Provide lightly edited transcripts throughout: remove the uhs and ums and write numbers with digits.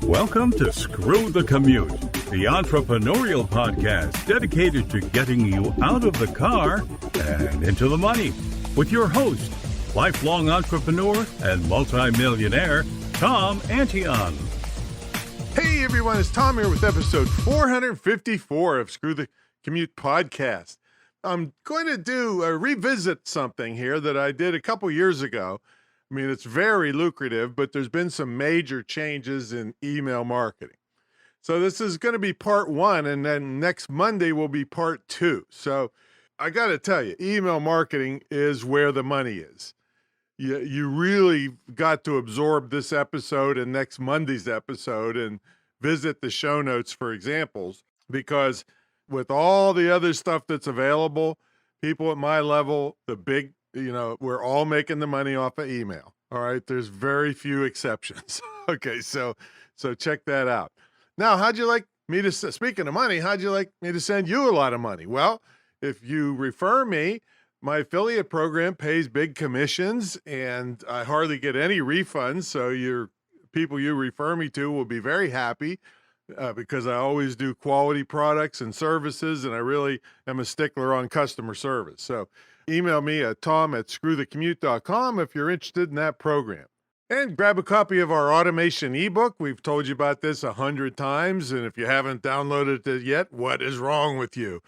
Welcome to Screw the Commute, the entrepreneurial podcast dedicated to getting you out of the car and into the money. With your host, lifelong entrepreneur and multimillionaire, Tom Antion. Hey everyone, it's Tom here with episode 454 of Screw the Commute podcast. I'm going to revisit something here that I did a couple years ago. I mean, it's very lucrative, but there's been some major changes in email marketing. So this is going to be part one, and then next Monday will be part two. So I got to tell you, email marketing is where the money is. You really got to absorb this episode and next Monday's episode and visit the show notes for examples, because with all the other stuff that's available, people at my level, we're all making the money off of email. All right. There's very few exceptions. Okay. So check that out. Now, speaking of money, how'd you like me to send you a lot of money? Well, if you refer me, my affiliate program pays big commissions and I hardly get any refunds. So your people you refer me to will be very happy because I always do quality products and services, and I really am a stickler on customer service. So email me at tom@screwthecommute.com if you're interested in that program. And grab a copy of our automation ebook. We've told you about this 100 times, and if you haven't downloaded it yet, what is wrong with you?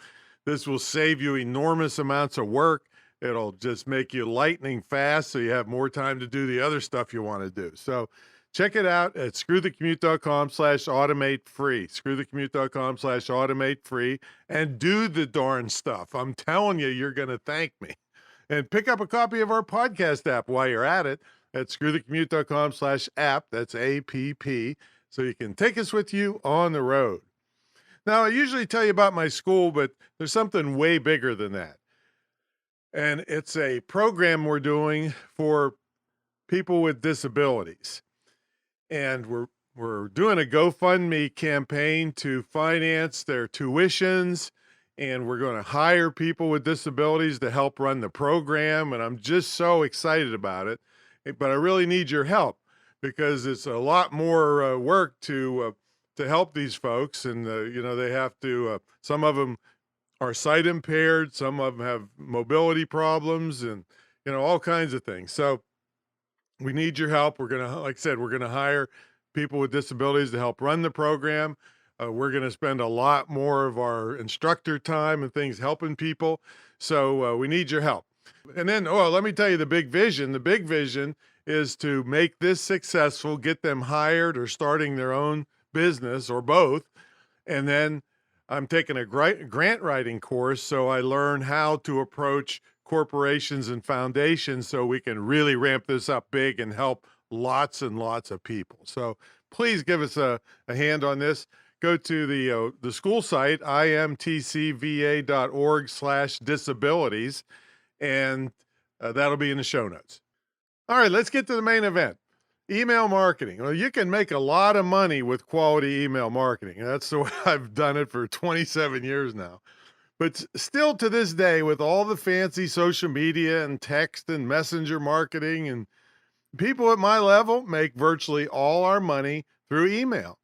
This will save you enormous amounts of work. It'll just make you lightning fast so you have more time to do the other stuff you want to do. So check it out at screwthecommute.com/automate-free, screwthecommute.com/automate-free, and do the darn stuff. I'm telling you, you're going to thank me. And pick up a copy of our podcast app while you're at it at screwthecommute.com/app. That's APP. So you can take us with you on the road. Now, I usually tell you about my school, but there's something way bigger than that. And it's a program we're doing for people with disabilities. And we're doing a GoFundMe campaign to finance their tuitions, and we're going to hire people with disabilities to help run the program. And I'm just so excited about it. But I really need your help because it's a lot more work to help these folks. And, they have to, some of them are sight impaired, some of them have mobility problems and, all kinds of things. So we need your help. We're going to hire people with disabilities to help run the program. We're going to spend a lot more of our instructor time and things helping people. So we need your help. And then, let me tell you the big vision. The big vision is to make this successful, get them hired or starting their own business or both. And then I'm taking a grant writing course so I learn how to approach corporations and foundations so we can really ramp this up big and help lots and lots of people. So please give us a hand on this. Go to the school site, imtcva.org/disabilities, and that'll be in the show notes. All right, let's get to the main event. Email marketing. Well, you can make a lot of money with quality email marketing. That's the way I've done it for 27 years now. But still to this day, with all the fancy social media and text and messenger marketing, and people at my level make virtually all our money through email.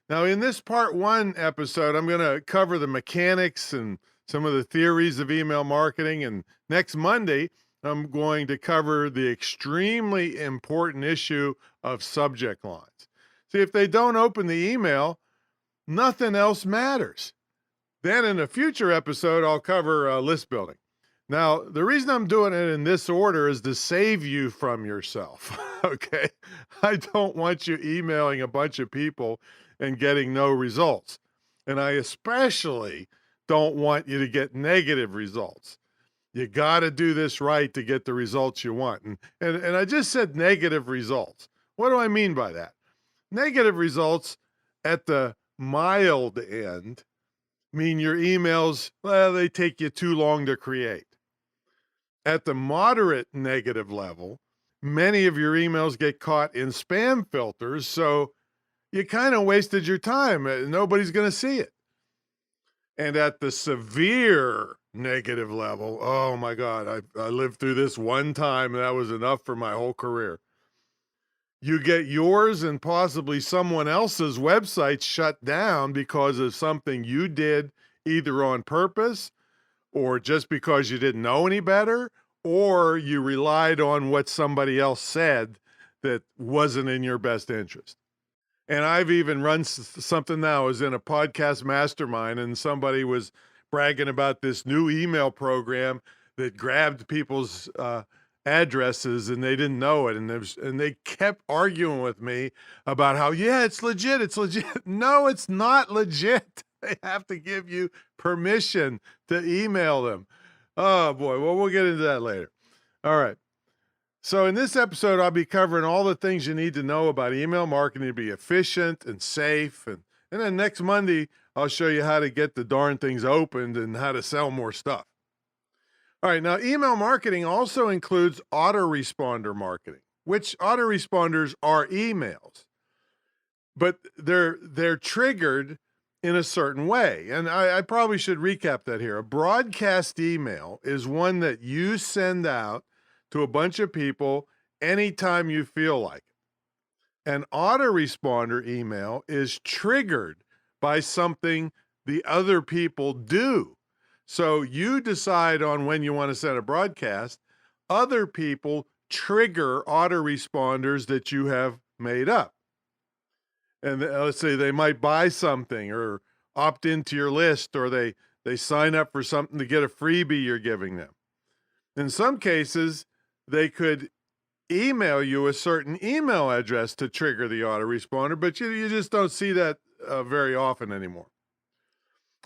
Now, in this part one episode, I'm going to cover the mechanics and some of the theories of email marketing. And next Monday, I'm going to cover the extremely important issue of subject lines. See, if they don't open the email, nothing else matters. Then in a future episode, I'll cover list building. Now, the reason I'm doing it in this order is to save you from yourself, okay? I don't want you emailing a bunch of people and getting no results. And I especially don't want you to get negative results. You got to do this right to get the results you want. And I just said negative results. What do I mean by that? Negative results at the mild end mean your emails, they take you too long to create. At the moderate negative level, many of your emails get caught in spam filters, so you kind of wasted your time. Nobody's going to see it. And at the severe negative level, oh my God, I lived through this one time and that was enough for my whole career. You get yours and possibly someone else's website shut down because of something you did either on purpose or just because you didn't know any better, or you relied on what somebody else said that wasn't in your best interest. And I've even run something now. I was in a podcast mastermind and somebody was bragging about this new email program that grabbed people's addresses and they didn't know it. And they kept arguing with me about how, yeah, it's legit. It's legit. No, it's not legit. They have to give you permission to email them. Oh boy. Well, we'll get into that later. All right. So in this episode, I'll be covering all the things you need to know about email marketing to be efficient and safe. And then next Monday, I'll show you how to get the darn things opened and how to sell more stuff. All right, now email marketing also includes autoresponder marketing, which autoresponders are emails, but they're triggered in a certain way. And I probably should recap that here. A broadcast email is one that you send out to a bunch of people anytime you feel like it. An autoresponder email is triggered by something the other people do. So you decide on when you want to send a broadcast. Other people trigger autoresponders that you have made up. And let's say they might buy something or opt into your list, or they sign up for something to get a freebie you're giving them. In some cases, they could email you a certain email address to trigger the autoresponder, but you just don't see that very often anymore.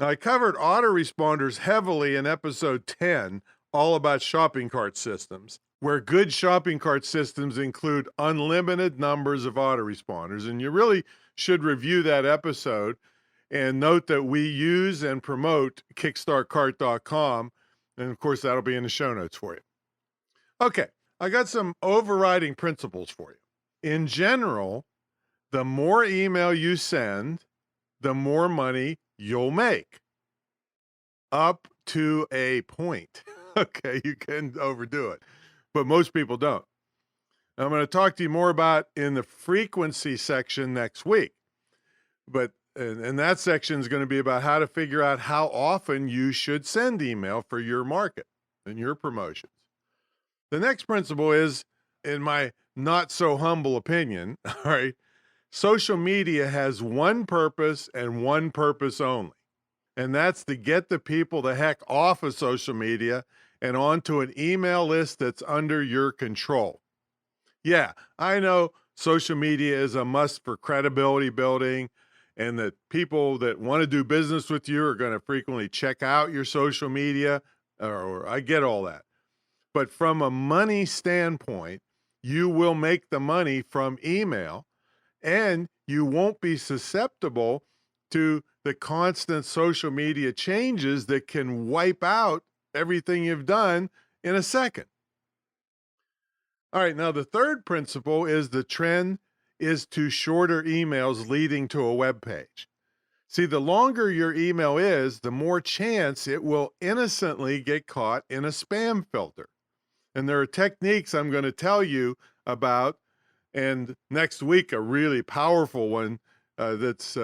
Now, I covered autoresponders heavily in episode 10, all about shopping cart systems, where good shopping cart systems include unlimited numbers of autoresponders. And you really should review that episode and note that we use and promote kickstartcart.com. And of course, that'll be in the show notes for you. Okay, I got some overriding principles for you. In general, the more email you send, the more money you'll make. Up to a point. Okay, you can overdo it, but most people don't. I'm going to talk to you more about in the frequency section next week. But and that section is going to be about how to figure out how often you should send email for your market and your promotions. The next principle is, in my not so humble opinion, all right, social media has one purpose and one purpose only. And that's to get the people the heck off of social media and onto an email list that's under your control. Yeah, I know social media is a must for credibility building, and that people that want to do business with you are going to frequently check out your social media, or I get all that. But from a money standpoint, you will make the money from email, and you won't be susceptible to the constant social media changes that can wipe out everything you've done in a second. All right, now the third principle is the trend is to shorter emails leading to a web page. See, the longer your email is, the more chance it will innocently get caught in a spam filter. And there are techniques I'm going to tell you about, and next week a really powerful one that's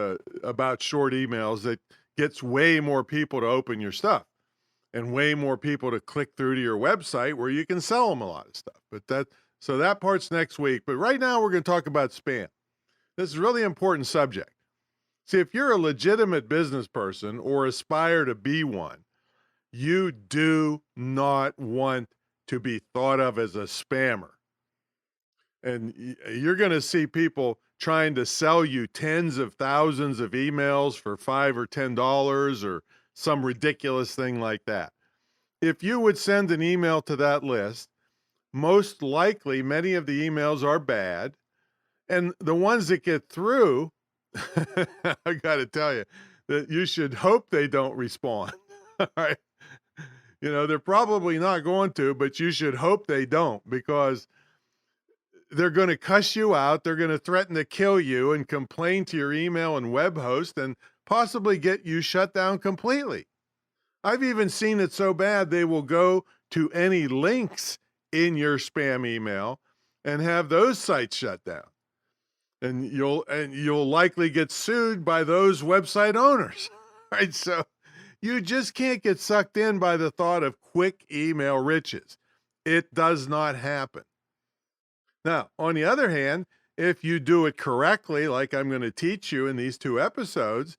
about short emails that gets way more people to open your stuff and way more people to click through to your website where you can sell them a lot of stuff. But that part's next week. But right now we're going to talk about spam. This is a really important subject. See, if you're a legitimate business person or aspire to be one, you do not want to be thought of as a spammer. And you're going to see people trying to sell you tens of thousands of emails for $5 or $10 or some ridiculous thing like that. If you would send an email to that list, most likely many of the emails are bad. And the ones that get through, I got to tell you, that you should hope they don't respond. All right. You know, they're probably not going to, but you should hope they don't, because they're going to cuss you out. They're going to threaten to kill you and complain to your email and web host and possibly get you shut down completely. I've even seen it so bad they will go to any links in your spam email and have those sites shut down. and you'll likely get sued by those website owners. Right? So you just can't get sucked in by the thought of quick email riches. It does not happen. Now, on the other hand, if you do it correctly, like I'm going to teach you in these 2 episodes,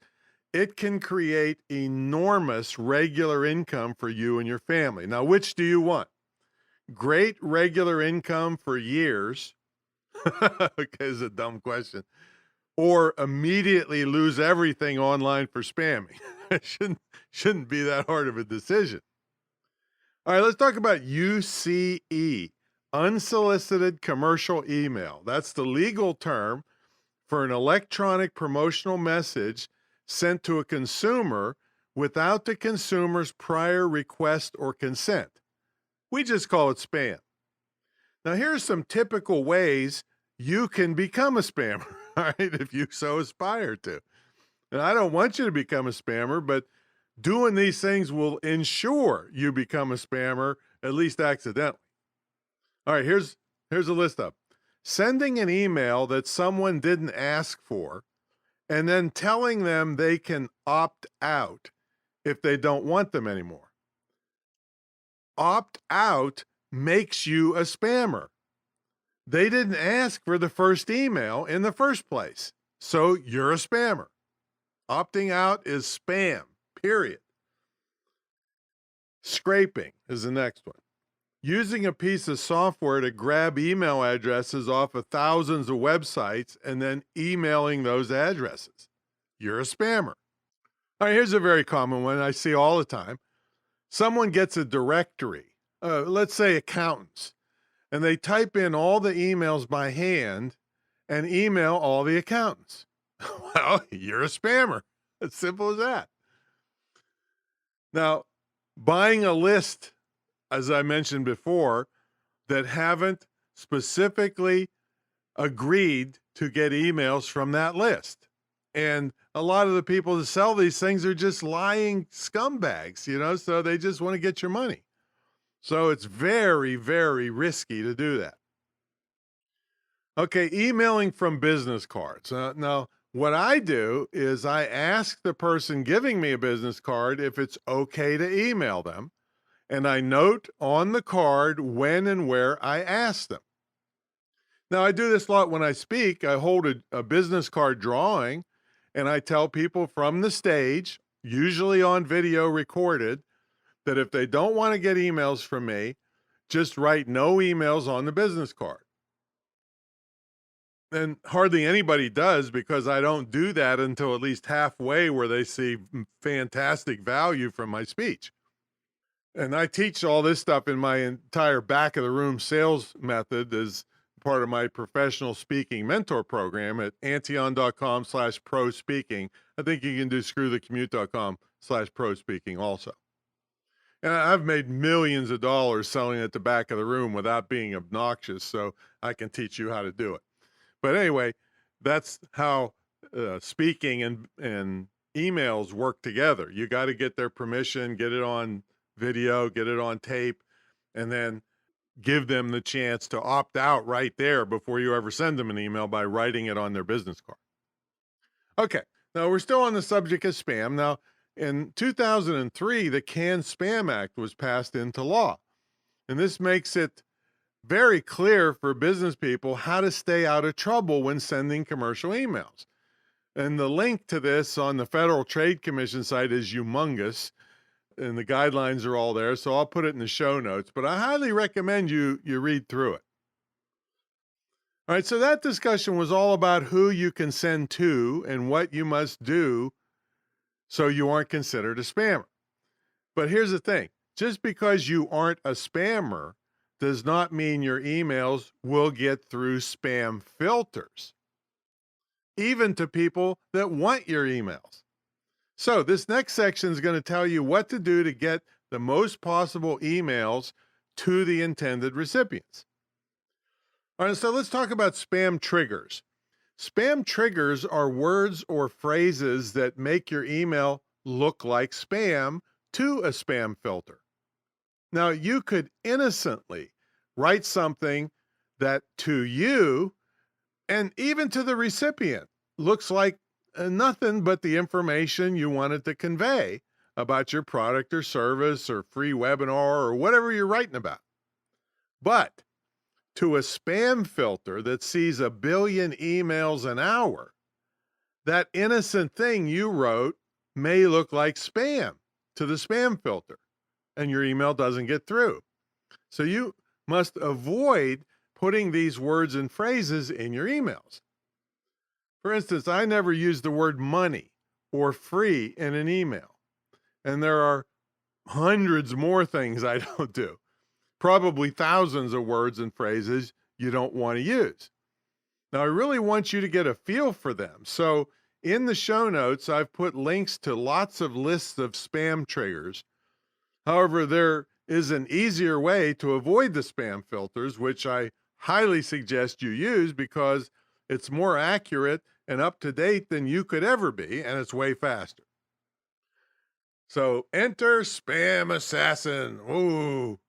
it can create enormous regular income for you and your family. Now, which do you want? Great regular income for years. Okay, it's a dumb question. Or immediately lose everything online for spamming. It shouldn't be that hard of a decision. All right, let's talk about UCE, unsolicited commercial email. That's the legal term for an electronic promotional message sent to a consumer without the consumer's prior request or consent. We just call it spam. Now, here's some typical ways you can become a spammer, all right, if you so aspire to. And I don't want you to become a spammer, but doing these things will ensure you become a spammer, at least accidentally. All right, here's a list up. Sending an email that someone didn't ask for, and then telling them they can opt out if they don't want them anymore. Opt out makes you a spammer. They didn't ask for the first email in the first place, so you're a spammer. Opting out is spam, period. Scraping is the next one. Using a piece of software to grab email addresses off of thousands of websites and then emailing those addresses. You're a spammer. All right, here's a very common one I see all the time. Someone gets a directory, let's say accountants, and they type in all the emails by hand and email all the accountants. Well, you're a spammer. As simple as that. Now, buying a list, as I mentioned before, that haven't specifically agreed to get emails from that list. And a lot of the people that sell these things are just lying scumbags, so they just want to get your money. So it's very, very risky to do that. Okay, emailing from business cards. Now, what I do is I ask the person giving me a business card if it's okay to email them, and I note on the card when and where I ask them. Now, I do this a lot when I speak. I hold a business card drawing, and I tell people from the stage, usually on video recorded, that if they don't want to get emails from me, just write no emails on the business card. And hardly anybody does, because I don't do that until at least halfway where they see fantastic value from my speech. And I teach all this stuff in my entire back of the room sales method as part of my professional speaking mentor program at antion.com/pro speaking. I think you can do screwthecommute.com/pro speaking also. And I've made millions of dollars selling at the back of the room without being obnoxious, so I can teach you how to do it. But anyway, that's how speaking and emails work together. You got to get their permission, get it on video, get it on tape, and then give them the chance to opt out right there before you ever send them an email by writing it on their business card. Okay, now we're still on the subject of spam. Now, in 2003, the Canned Spam Act was passed into law, and this makes it very clear for business people how to stay out of trouble when sending commercial emails. And the link to this on the Federal Trade Commission site is humongous, and the guidelines are all there, so I'll put it in the show notes, but I highly recommend you read through it. All right, so that discussion was all about who you can send to and what you must do so you aren't considered a spammer. But here's the thing, just because you aren't a spammer does not mean your emails will get through spam filters, even to people that want your emails. So this next section is going to tell you what to do to get the most possible emails to the intended recipients. All right, so let's talk about spam triggers. Spam triggers are words or phrases that make your email look like spam to a spam filter. Now, you could innocently write something that to you And even to the recipient, looks like nothing but the information you wanted to convey about your product or service or free webinar or whatever you're writing about. But to a spam filter that sees a billion emails an hour, that innocent thing you wrote may look like spam to the spam filter, and your email doesn't get through. So you must avoid putting these words and phrases in your emails. For instance, I never use the word money or free in an email. And there are hundreds more things I don't do. Probably thousands of words and phrases you don't want to use. Now, I really want you to get a feel for them. So in the show notes, I've put links to lots of lists of spam triggers. However, there is an easier way to avoid the spam filters, which I highly suggest you use because it's more accurate and up to date than you could ever be, and it's way faster. So enter Spam Assassin. Ooh.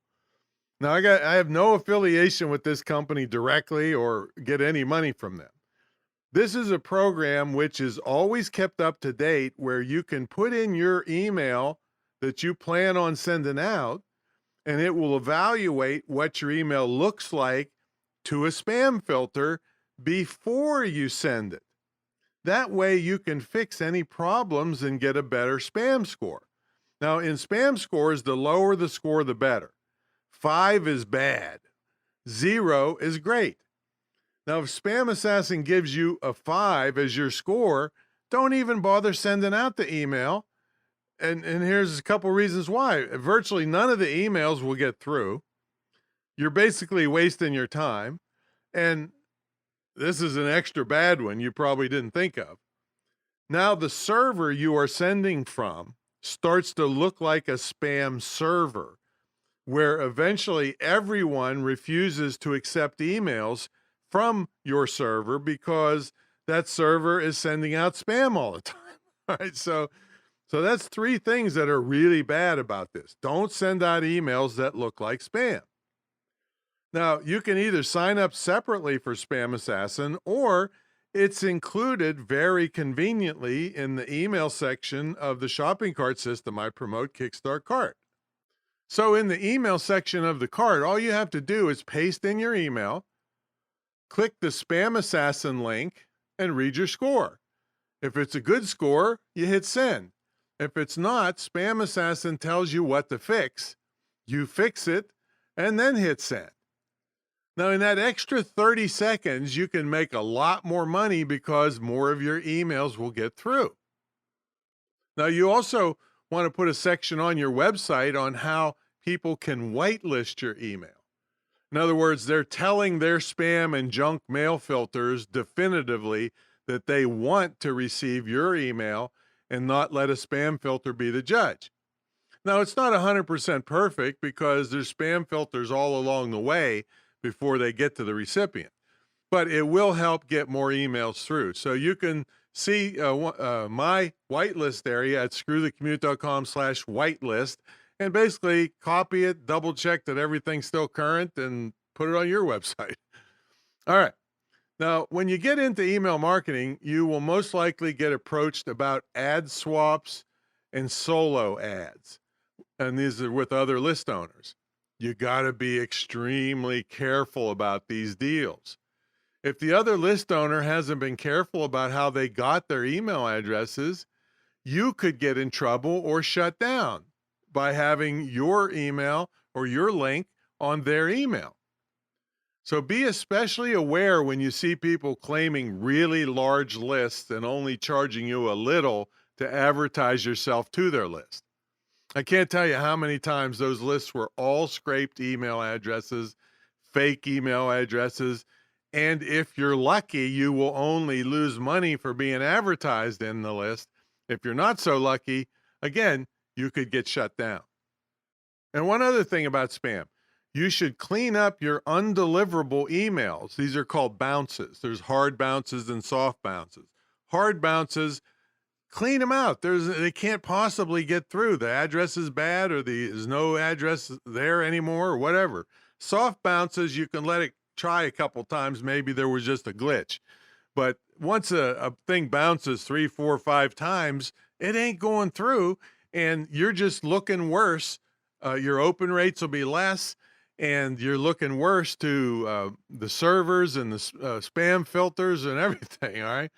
Now I have no affiliation with this company directly or get any money from them. This is a program which is always kept up to date where you can put in your email that you plan on sending out, and it will evaluate what your email looks like to a spam filter before you send it. That way you can fix any problems and get a better spam score. Now, in spam scores, the lower the score, the better. 5 is bad. 0 is great. Now, if Spam Assassin gives you a 5 as your score, don't even bother sending out the email. And here's a couple reasons why. Virtually none of the emails will get through. You're basically wasting your time. And this is an extra bad one you probably didn't think of. Now, the server you are sending from starts to look like a spam server, where eventually everyone refuses to accept emails from your server because that server is sending out spam all the time. All right, so that's 3 things that are really bad about this. Don't send out emails that look like spam. Now, you can either sign up separately for Spam Assassin, or it's included very conveniently in the email section of the shopping cart system I promote, Kickstart Cart. So in the email section of the cart, all you have to do is paste in your email, click the Spam Assassin link, and read your score. If it's a good score, you hit send. If it's not, Spam Assassin tells you what to fix. You fix it, and then hit send. Now, in that extra 30 seconds, you can make a lot more money because more of your emails will get through. Now, you also want to put a section on your website on how people can whitelist your email. In other words, they're telling their spam and junk mail filters definitively that they want to receive your email and not let a spam filter be the judge. Now, it's not 100% perfect because there's spam filters all along the way before they get to the recipient, but it will help get more emails through. So you can see my whitelist area at screwthecommute.com/whitelist and basically copy it, double check that everything's still current, and put it on your website. All right. Now, when you get into email marketing, you will most likely get approached about ad swaps and solo ads. And these are with other list owners. You got to be extremely careful about these deals. If the other list owner hasn't been careful about how they got their email addresses, you could get in trouble or shut down by having your email or your link on their email. So be especially aware when you see people claiming really large lists and only charging you a little to advertise yourself to their list. I can't tell you how many times those lists were all scraped email addresses, fake email addresses, and if you're lucky, you will only lose money for being advertised in the list. If you're not so lucky, again, you could get shut down. And one other thing about spam, you should clean up your undeliverable emails. These are called bounces. There's hard bounces and soft bounces. Hard bounces, clean them out. They can't possibly get through. The address is bad, or there's no address there anymore, or whatever. Soft bounces, you can let it try a couple times, maybe there was just a glitch. But once a thing bounces 3, 4, 5 times, it ain't going through, and you're just looking worse. Your open rates will be less, and you're looking worse to the servers and the spam filters and everything, all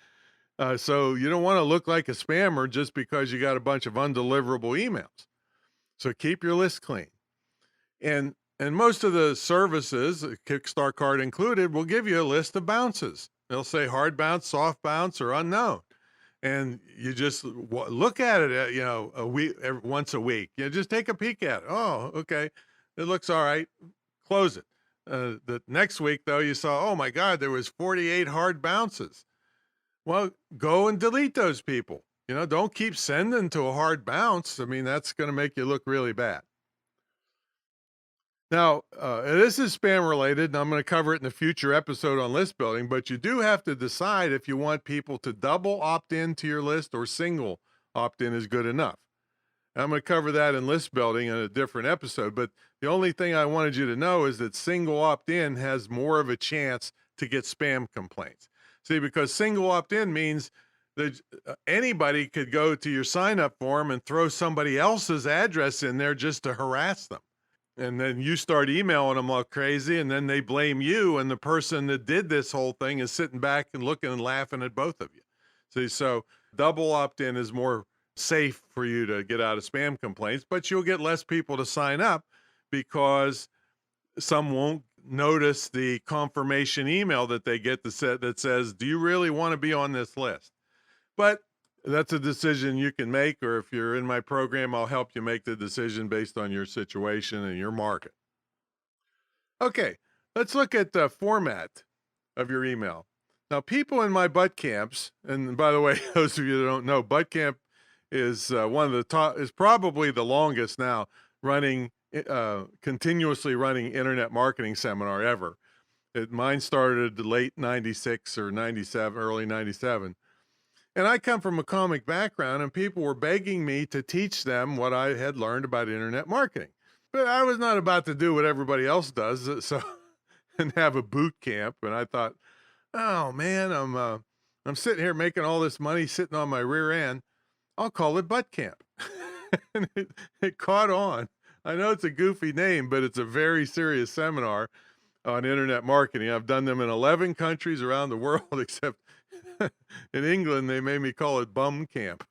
right? So you don't want to look like a spammer just because you got a bunch of undeliverable emails. So keep your list clean. And most of the services, Kickstart card included, will give you a list of bounces. They'll say hard bounce, soft bounce, or unknown. And you just look at it, a week, once a week. You just take a peek at it. Oh, okay, it looks all right. Close it. The next week, though, you saw, oh my God, there was 48 hard bounces. Well, go and delete those people. Don't keep sending to a hard bounce. I mean, that's going to make you look really bad. Now, this is spam related, and I'm going to cover it in a future episode on list building, but you do have to decide if you want people to double opt in to your list or single opt in is good enough. I'm going to cover that in list building in a different episode, but the only thing I wanted you to know is that single opt in has more of a chance to get spam complaints. See, because single opt in means that anybody could go to your sign up form and throw somebody else's address in there just to harass them. And then you start emailing them like crazy, and then they blame you, and the person that did this whole thing is sitting back and looking and laughing at both of you. See, so double opt-in is more safe for you to get out of spam complaints, but you'll get less people to sign up because some won't notice the confirmation email that they get that says, do you really want to be on this list? But that's a decision you can make, or if you're in my program, I'll help you make the decision based on your situation and your market. Okay, let's look at the format of your email. Now, people in my butt camps, and by the way, those of you that don't know, butt camp is one of the top, is probably the longest now running, continuously running internet marketing seminar ever. Mine started late 96 or 97, early 97. And I come from a comic background, and people were begging me to teach them what I had learned about internet marketing. But I was not about to do what everybody else does, and have a boot camp. And I thought, oh man, I'm sitting here making all this money sitting on my rear end. I'll call it butt camp. And it caught on. I know it's a goofy name, but it's a very serious seminar on internet marketing. I've done them in 11 countries around the world, except in England, they made me call it bum camp.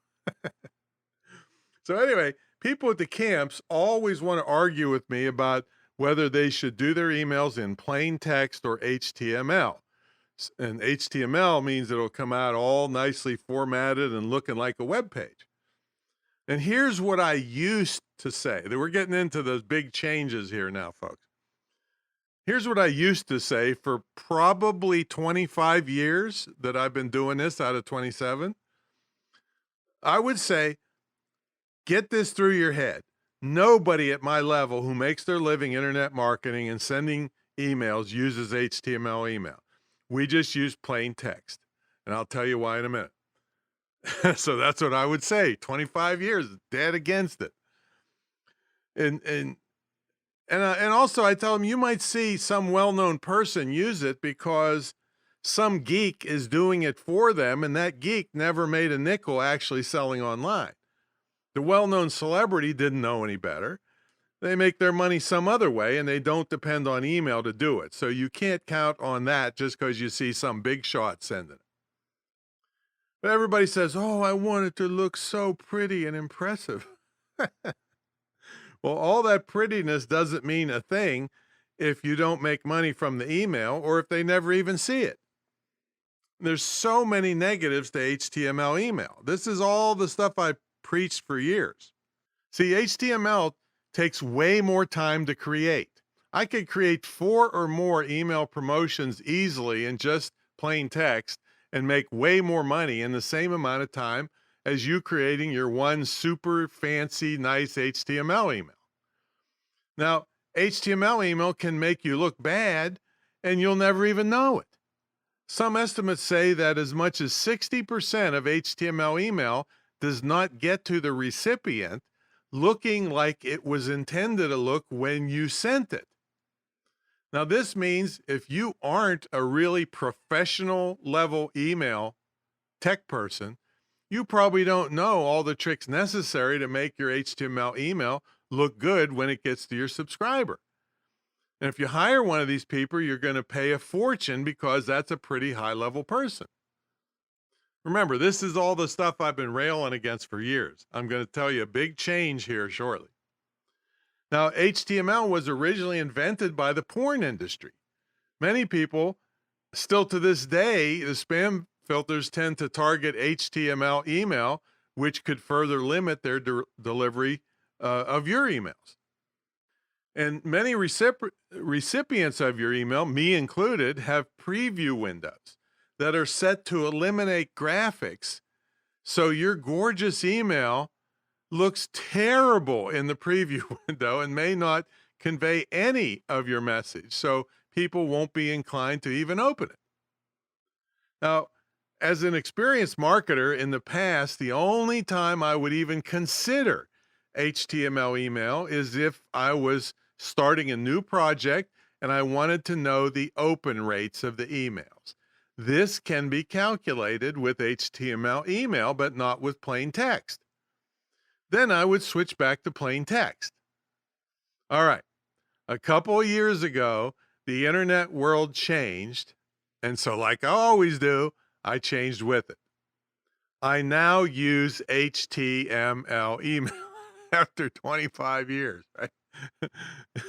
So anyway, people at the camps always want to argue with me about whether they should do their emails in plain text or HTML. And HTML means it'll come out all nicely formatted and looking like a web page. And here's what I used to say. We're getting into those big changes here now, folks. Here's what I used to say for probably 25 years that I've been doing this out of 27. I would say, get this through your head. Nobody at my level who makes their living internet marketing and sending emails uses HTML email. We just use plain text. And I'll tell you why in a minute. So that's what I would say. 25 years, dead against it. And also I tell them, you might see some well-known person use it because some geek is doing it for them, and that geek never made a nickel actually selling online. The well-known celebrity didn't know any better. They make their money some other way, and they don't depend on email to do it. So you can't count on that just because you see some big shot sending it. But everybody says, oh, I want it to look so pretty and impressive. Well, all that prettiness doesn't mean a thing if you don't make money from the email or if they never even see it. There's so many negatives to HTML email. This is all the stuff I preached for years. See, HTML takes way more time to create. I could create 4 or more email promotions easily in just plain text and make way more money in the same amount of time as you creating your one super fancy, nice HTML email. Now, HTML email can make you look bad and you'll never even know it. Some estimates say that as much as 60% of HTML email does not get to the recipient looking like it was intended to look when you sent it. Now, this means if you aren't a really professional level email tech person, you probably don't know all the tricks necessary to make your HTML email look good when it gets to your subscriber. And if you hire one of these people, you're going to pay a fortune because that's a pretty high level person. Remember, this is all the stuff I've been railing against for years. I'm going to tell you a big change here shortly. Now, HTML was originally invented by the porn industry. Many people, still to this day, the spam filters tend to target HTML email, which could further limit their delivery of your emails. And many recipients of your email, me included, have preview windows that are set to eliminate graphics. So your gorgeous email looks terrible in the preview window and may not convey any of your message. So people won't be inclined to even open it. Now, as an experienced marketer in the past, the only time I would even consider HTML email is if I was starting a new project and I wanted to know the open rates of the emails. This can be calculated with HTML email, but not with plain text. Then I would switch back to plain text. All right. A couple of years ago, the internet world changed. And so, like I always do, I changed with it. I now use HTML email after 25 years, right?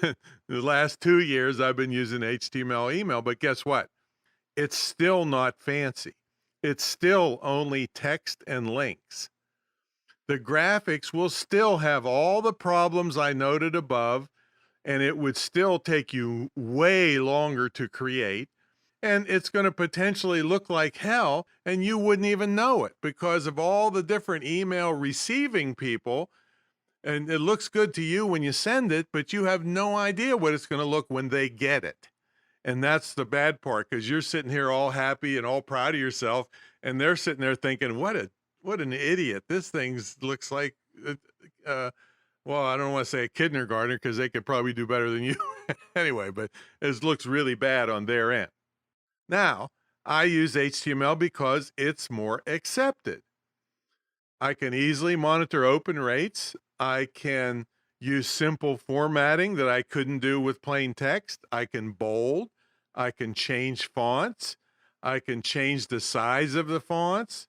The last 2 years, I've been using HTML email, but guess what? It's still not fancy. It's still only text and links. The graphics will still have all the problems I noted above, and it would still take you way longer to create. And it's going to potentially look like hell, and you wouldn't even know it because of all the different email receiving people. And it looks good to you when you send it, but you have no idea what it's going to look when they get it. And that's the bad part, because you're sitting here all happy and all proud of yourself, and they're sitting there thinking, what an idiot. This thing looks like, well, I don't want to say a kindergartner because they could probably do better than you anyway, but it looks really bad on their end. Now, I use HTML because it's more accepted. I can easily monitor open rates. I can use simple formatting that I couldn't do with plain text. I can bold. I can change fonts. I can change the size of the fonts.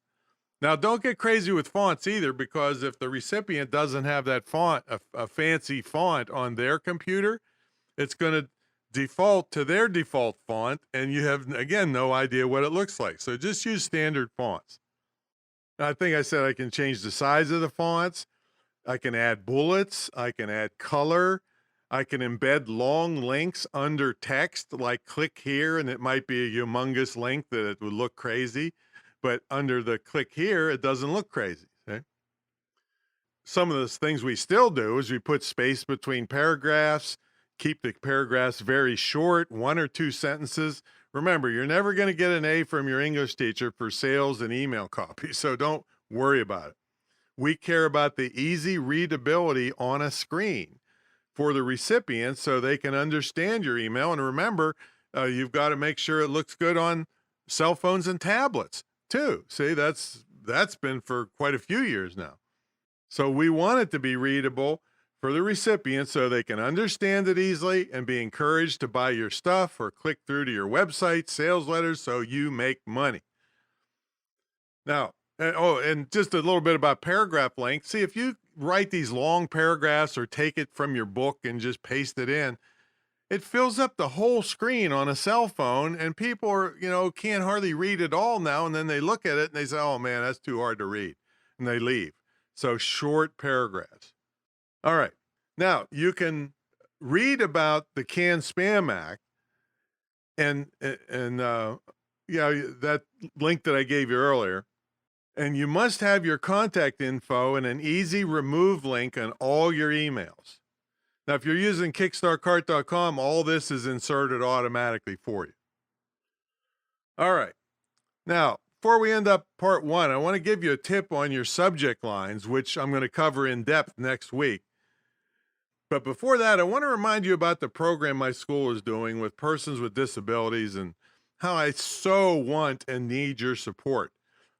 Now, don't get crazy with fonts either, because if the recipient doesn't have that font, a fancy font on their computer, it's going to default to their default font, and you have, again, no idea what it looks like. So just use standard fonts. I think I said I can change the size of the fonts. I can add bullets. I can add color. I can embed long links under text, like click here, and it might be a humongous link that it would look crazy. But under the click here, it doesn't look crazy. Okay? Some of the things we still do is we put space between paragraphs, keep the paragraphs very short, 1 or 2 sentences. Remember, you're never going to get an A from your English teacher for sales and email copy, so don't worry about it. We care about the easy readability on a screen for the recipient so they can understand your email. And remember, you've got to make sure it looks good on cell phones and tablets too. See, that's been for quite a few years now. So we want it to be readable for the recipient so they can understand it easily and be encouraged to buy your stuff or click through to your website, sales letters, so you make money. Now, and just a little bit about paragraph length. See, if you write these long paragraphs or take it from your book and just paste it in, it fills up the whole screen on a cell phone, and people are, can't hardly read it all now. And then they look at it and they say, oh man, that's too hard to read. And they leave. So short paragraphs. All right. Now you can read about the Can Spam Act and that link that I gave you earlier. And you must have your contact info and an easy remove link on all your emails. Now, if you're using kickstartcart.com, all this is inserted automatically for you. All right. Now, before we end up part 1, I want to give you a tip on your subject lines, which I'm going to cover in depth next week. But before that, I want to remind you about the program my school is doing with persons with disabilities and how I so want and need your support.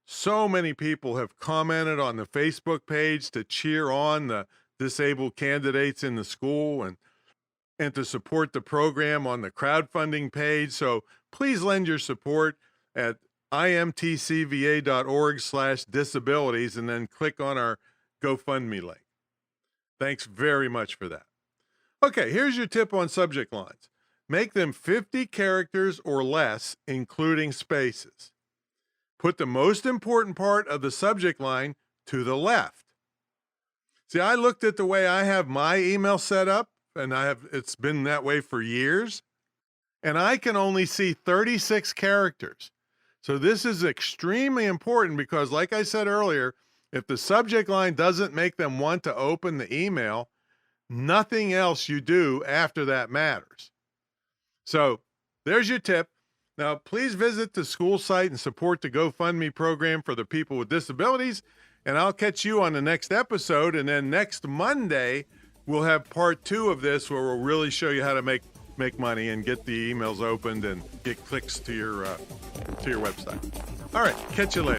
So many people have commented on the Facebook page to cheer on the disabled candidates in the school and to support the program on the crowdfunding page. So please lend your support at imtcva.org/disabilities and then click on our GoFundMe link. Thanks very much for that. Okay, here's your tip on subject lines. Make them 50 characters or less, including spaces. Put the most important part of the subject line to the left. See, I looked at the way I have my email set up, and it's been that way for years, and I can only see 36 characters. So this is extremely important because, like I said earlier, if the subject line doesn't make them want to open the email, nothing else you do after that matters. So there's your tip. Now, please visit the school site and support the GoFundMe program for the people with disabilities. And I'll catch you on the next episode. And then next Monday, we'll have part 2 of this where we'll really show you how to make money and get the emails opened and get clicks to your website. All right, catch you later.